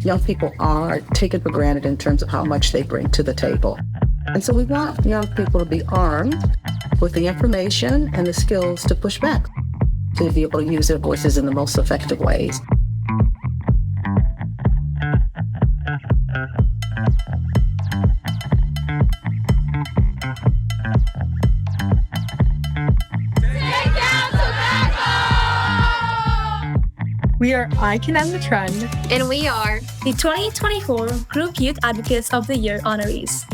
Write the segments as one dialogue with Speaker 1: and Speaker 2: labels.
Speaker 1: young people are taken for granted in terms of how much they bring to the table. And so we want young people to be armed with the information and the skills to push back, to be able to use their voices in the most effective ways.
Speaker 2: We are I Can End the Trend.
Speaker 3: And we are
Speaker 4: the 2024 Group Youth Advocates of the Year honorees.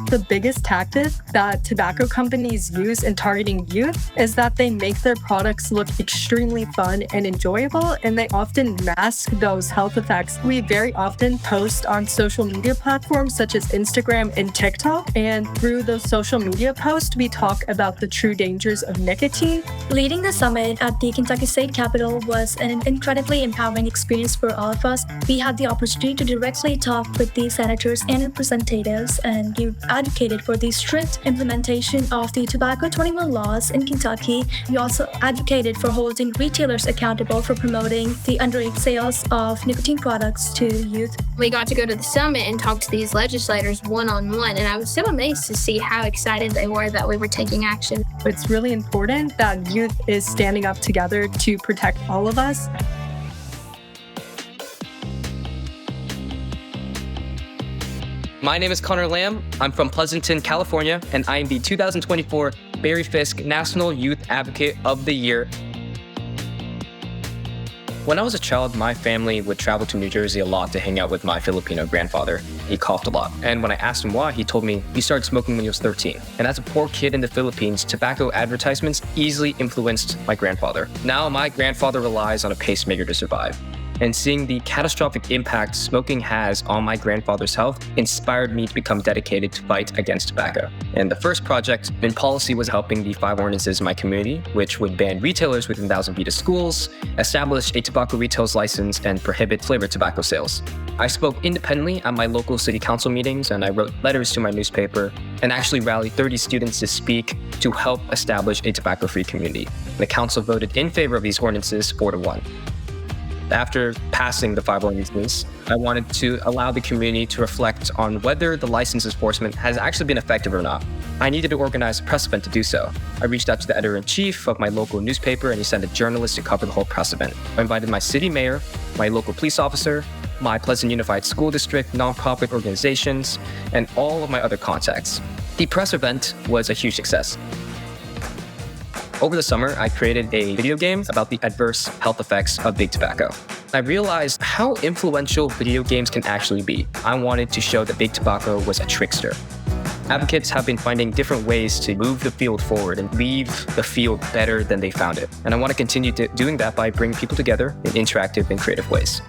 Speaker 2: The biggest tactic that tobacco companies use in targeting youth is that they make their products look extremely fun and enjoyable, and they often mask those health effects. We very often post on social media platforms such as Instagram and TikTok, and through those social media posts, we talk about the true dangers of nicotine.
Speaker 4: Leading the summit at the Kentucky State Capitol was an incredibly empowering experience for all of us. We had the opportunity to directly talk with the senators and representatives, and we advocated for the strict implementation of the Tobacco 21 laws in Kentucky. We also advocated for holding retailers accountable for promoting the underage sales of nicotine products to youth.
Speaker 3: We got to go to the summit and talk to these legislators one-on-one, and I was so amazed to see how excited they were that we were taking action.
Speaker 2: It's really important that youth is standing up together to protect all of us.
Speaker 5: My name is Connor Lamb. I'm from Pleasanton, California, and I am the 2024 Barry Fisk National Youth Advocate of the Year. When I was a child, my family would travel to New Jersey a lot to hang out with my Filipino grandfather. He coughed a lot. And when I asked him why, he told me he started smoking when he was 13. And as a poor kid in the Philippines, tobacco advertisements easily influenced my grandfather. Now my grandfather relies on a pacemaker to survive. And seeing the catastrophic impact smoking has on my grandfather's health inspired me to become dedicated to fight against tobacco. And the first project in policy was helping the 5 ordinances in my community, which would ban retailers within 1,000 feet of schools, establish a tobacco retail's license, and prohibit flavored tobacco sales. I spoke independently at my local city council meetings, and I wrote letters to my newspaper, and actually rallied 30 students to speak to help establish a tobacco-free community. The council voted in favor of these ordinances 4-1. After passing the 5 ordinances, I wanted to allow the community to reflect on whether the license enforcement has actually been effective or not. I needed to organize a press event to do so. I reached out to the editor-in-chief of my local newspaper, and he sent a journalist to cover the whole press event. I invited my city mayor, my local police officer, my Pleasant Unified School District, nonprofit organizations, and all of my other contacts. The press event was a huge success. Over the summer, I created a video game about the adverse health effects of big tobacco. I realized how influential video games can actually be. I wanted to show that big tobacco was a trickster. Advocates have been finding different ways to move the field forward and leave the field better than they found it. And I want to continue doing that by bringing people together in interactive and creative ways.